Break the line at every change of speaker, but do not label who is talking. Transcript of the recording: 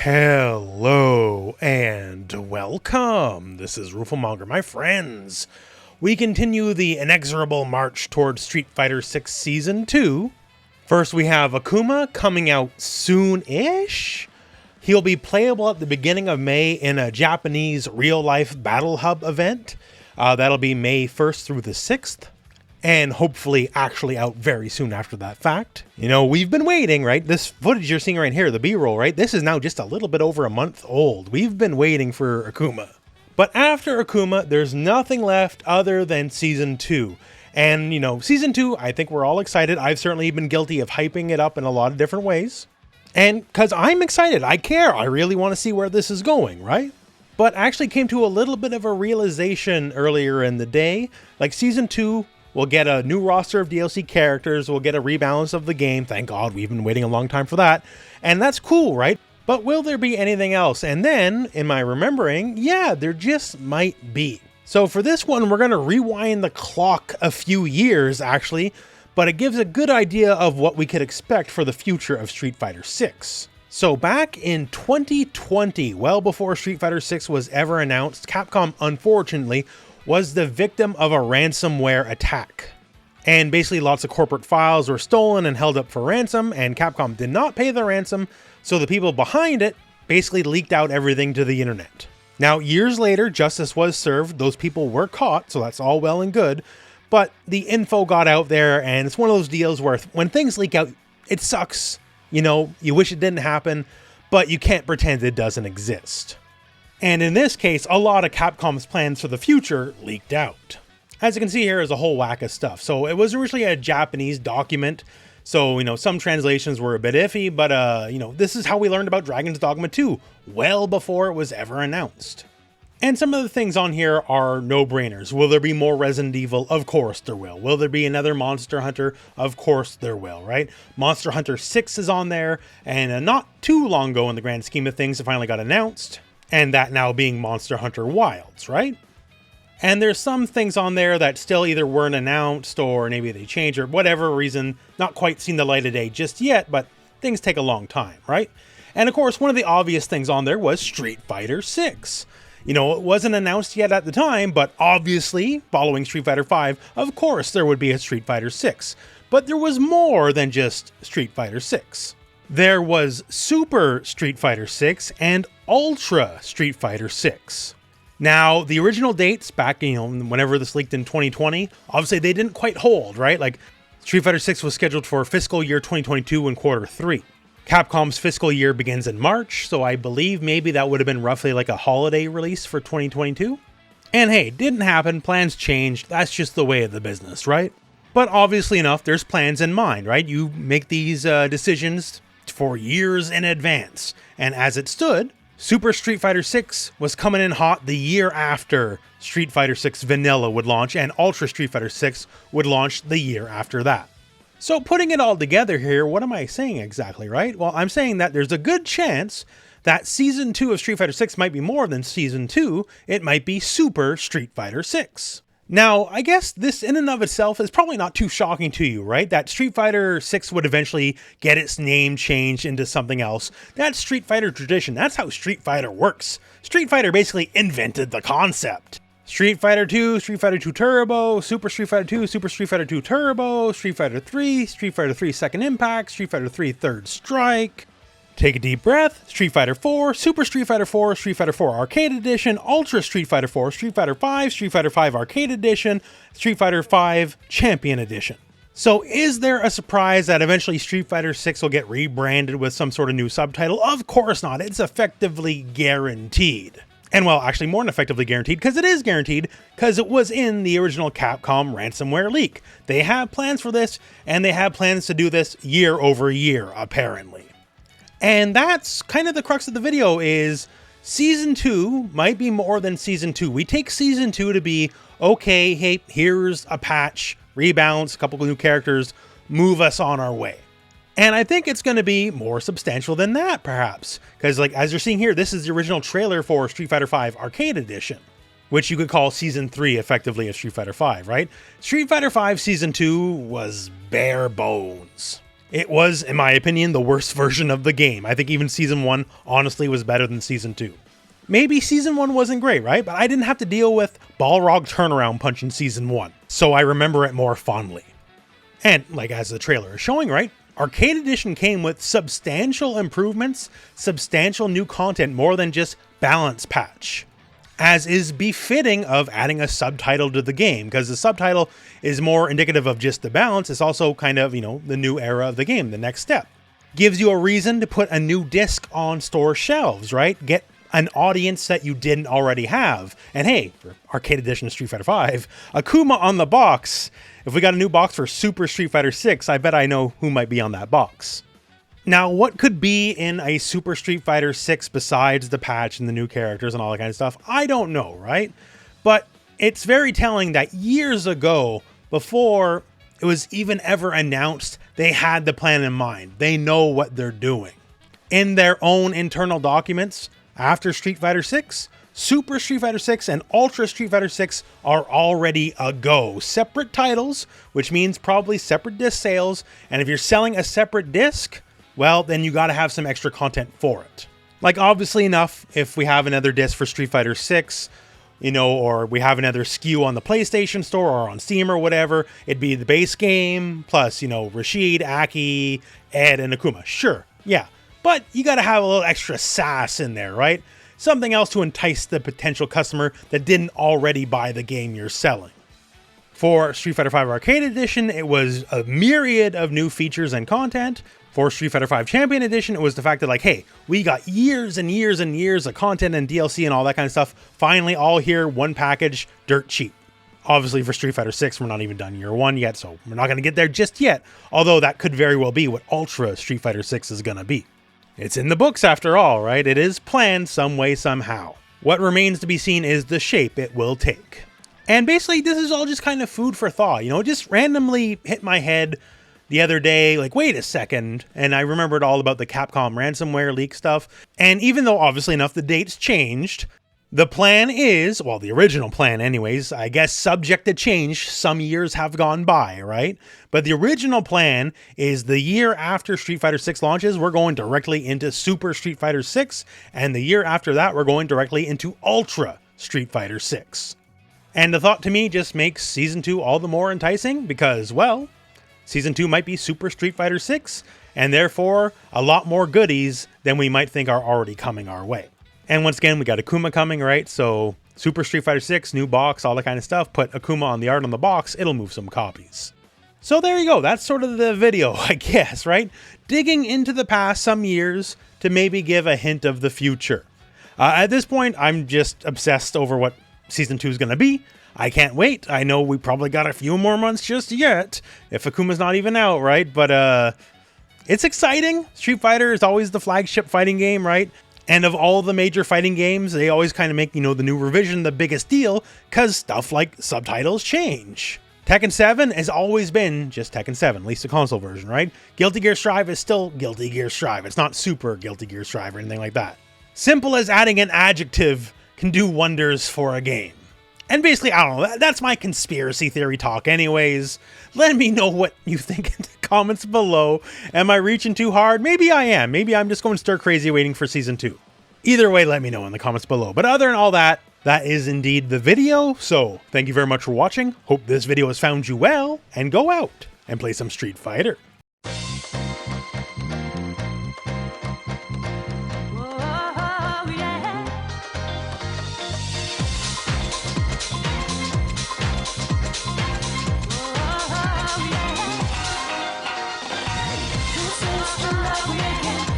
Hello and welcome. This is Rooflemonger, my friends. We continue the inexorable march towards Street Fighter 6 Season 2. First, we have Akuma coming out soon-ish. He'll be playable at the beginning of May in a Japanese real-life Battle Hub event. That'll be May 1st through the 6th. And hopefully actually out very soon after that fact. You know, we've been waiting, right? This footage you're seeing right here, the B-roll, right? This is now just a little bit over a month old. We've been waiting for Akuma. But after Akuma, there's nothing left other than Season 2. And, you know, Season 2, I think we're all excited. I've certainly been guilty of hyping it up in a lot of different ways. And because I'm excited, I care. I really want to see where this is going, right? But I actually came to a little bit of a realization earlier in the day. Like, Season 2... we'll get a new roster of DLC characters, we'll get a rebalance of the game, thank God, we've been waiting a long time for that, and that's cool, right? But will there be anything else? And then, in my remembering, yeah, there just might be. So for this one, we're going to rewind the clock a few years, actually, but it gives a good idea of what we could expect for the future of Street Fighter 6. So back in 2020, well before Street Fighter 6 was ever announced, Capcom, unfortunately, was the victim of a ransomware attack. And basically lots of corporate files were stolen and held up for ransom, and Capcom did not pay the ransom, so the people behind it basically leaked out everything to the internet. Now, years later, justice was served, those people were caught, so that's all well and good, but the info got out there, and it's one of those deals where when things leak out, it sucks. You know, you wish it didn't happen, but you can't pretend it doesn't exist. And in this case, a lot of Capcom's plans for the future leaked out. As you can see here is a whole whack of stuff. So it was originally a Japanese document. So, you know, some translations were a bit iffy, but, you know, this is how we learned about Dragon's Dogma 2, well before it was ever announced. And some of the things on here are no-brainers. Will there be more Resident Evil? Of course there will. Will there be another Monster Hunter? Of course there will, right? Monster Hunter 6 is on there, and not too long ago in the grand scheme of things, it finally got announced. And that now being Monster Hunter Wilds, right? And there's some things on there that still either weren't announced or maybe they changed or whatever reason, not quite seen the light of day just yet, but things take a long time, right? And of course, one of the obvious things on there was Street Fighter 6. You know, it wasn't announced yet at the time, but obviously, following Street Fighter 5, of course there would be a Street Fighter 6. But there was more than just Street Fighter 6. There was Super Street Fighter 6 and Ultra Street Fighter 6. Now, the original dates back, you know, whenever this leaked in 2020, obviously they didn't quite hold, right? Like, Street Fighter 6 was scheduled for fiscal year 2022 in quarter 3. Capcom's fiscal year begins in March, so I believe maybe that would have been roughly like a holiday release for 2022. And hey, didn't happen, plans changed, that's just the way of the business, right? But obviously enough, there's plans in mind, right? You make these decisions for years in advance. And as it stood, Super Street Fighter 6 was coming in hot the year after Street Fighter 6 Vanilla would launch, and Ultra Street Fighter 6 would launch the year after that. So putting it all together here, what am I saying exactly, right? Well, I'm saying that there's a good chance that Season 2 of Street Fighter 6 might be more than Season 2, it might be Super Street Fighter 6. Now, I guess this in and of itself is probably not too shocking to you, right? That Street Fighter 6 would eventually get its name changed into something else. That's Street Fighter tradition. That's how Street Fighter works. Street Fighter basically invented the concept. Street Fighter 2, Street Fighter 2 Turbo, Super Street Fighter 2, Super Street Fighter 2 Turbo, Street Fighter 3, Street Fighter 3 Second Impact, Street Fighter 3 Third Strike. Take a deep breath, Street Fighter 4, Super Street Fighter 4, Street Fighter 4 Arcade Edition, Ultra Street Fighter 4, Street Fighter 5, Street Fighter 5 Arcade Edition, Street Fighter 5 Champion Edition. So is there a surprise that eventually Street Fighter 6 will get rebranded with some sort of new subtitle? Of course not, it's effectively guaranteed. And well, actually more than effectively guaranteed, because it is guaranteed, because it was in the original Capcom ransomware leak. They have plans for this, and they have plans to do this year over year, apparently. And that's kind of the crux of the video is Season 2 might be more than Season 2. We take Season 2 to be, okay, hey, here's a patch, rebalance, a couple of new characters, move us on our way. And I think it's going to be more substantial than that, perhaps. Because, like, as you're seeing here, this is the original trailer for Street Fighter V Arcade Edition, which you could call Season 3, effectively, of Street Fighter V, right? Street Fighter V Season 2 was bare bones. It was, in my opinion, the worst version of the game. I think even Season 1 honestly was better than Season 2. Maybe Season 1 wasn't great, right? But I didn't have to deal with Balrog turnaround punch in Season 1, so I remember it more fondly. And, like as the trailer is showing, right? Arcade Edition came with substantial improvements, substantial new content, more than just balance patch. As is befitting of adding a subtitle to the game, because the subtitle is more indicative of just the balance. It's also kind of, the new era of the game, the next step. Gives you a reason to put a new disc on store shelves, right? Get an audience that you didn't already have. And hey, for Arcade Edition of Street Fighter V, Akuma on the box. If we got a new box for Super Street Fighter 6, I bet I know who might be on that box. Now, what could be in a Super Street Fighter 6 besides the patch and the new characters and all that kind of stuff? I don't know, right? But it's very telling that years ago, before it was even ever announced, they had the plan in mind. They know what they're doing. In their own internal documents, after Street Fighter 6, Super Street Fighter 6 and Ultra Street Fighter 6 are already a go. Separate titles, which means probably separate disc sales. And if you're selling a separate disc, well, then you got to have some extra content for it. Like, obviously enough, if we have another disc for Street Fighter 6, or we have another SKU on the PlayStation Store or on Steam or whatever, it'd be the base game plus, Rashid, Aki, Ed, and Akuma. Sure, yeah. But you got to have a little extra sass in there, right? Something else to entice the potential customer that didn't already buy the game you're selling. For Street Fighter V Arcade Edition, it was a myriad of new features and content. For Street Fighter V Champion Edition, it was the fact that, like, hey, we got years and years and years of content and DLC and all that kind of stuff, finally all here, one package, dirt cheap. Obviously, for Street Fighter 6, we're not even done year 1 yet, so we're not going to get there just yet, although that could very well be what Ultra Street Fighter 6 is going to be. It's in the books after all, right? It is planned some way, somehow. What remains to be seen is the shape it will take. And basically, this is all just kind of food for thought, just randomly hit my head the other day, like, wait a second, and I remembered all about the Capcom ransomware leak stuff. And even though, obviously enough, the date's changed, the plan is, well, the original plan anyways, I guess subject to change, some years have gone by, right? But the original plan is the year after Street Fighter 6 launches, we're going directly into Super Street Fighter 6, and the year after that, we're going directly into Ultra Street Fighter 6. And the thought to me just makes Season 2 all the more enticing because, well, Season 2 might be Super Street Fighter 6, and therefore a lot more goodies than we might think are already coming our way. And once again, we got Akuma coming, right? So Super Street Fighter 6, new box, all that kind of stuff. Put Akuma on the art on the box, it'll move some copies. So there you go. That's sort of the video, I guess, right? Digging into the past some years to maybe give a hint of the future. At this point, I'm just obsessed over what Season 2 is going to be. I can't wait. I know we probably got a few more months just yet, if Akuma's not even out, right? But it's exciting. Street Fighter is always the flagship fighting game, right? And of all the major fighting games, they always kind of make, the new revision the biggest deal, because stuff like subtitles change. Tekken 7 has always been just Tekken 7, at least the console version, right? Guilty Gear Strive is still Guilty Gear Strive. It's not Super Guilty Gear Strive or anything like that. Simple as adding an adjective can do wonders for a game. And basically, I don't know, that's my conspiracy theory talk anyways. Let me know what you think in the comments below. Am I reaching too hard? Maybe I am. Maybe I'm just going stir crazy waiting for Season 2. Either way, let me know in the comments below. But other than all that, that is indeed the video. So thank you very much for watching. Hope this video has found you well. And go out and play some Street Fighter.
This is the love making.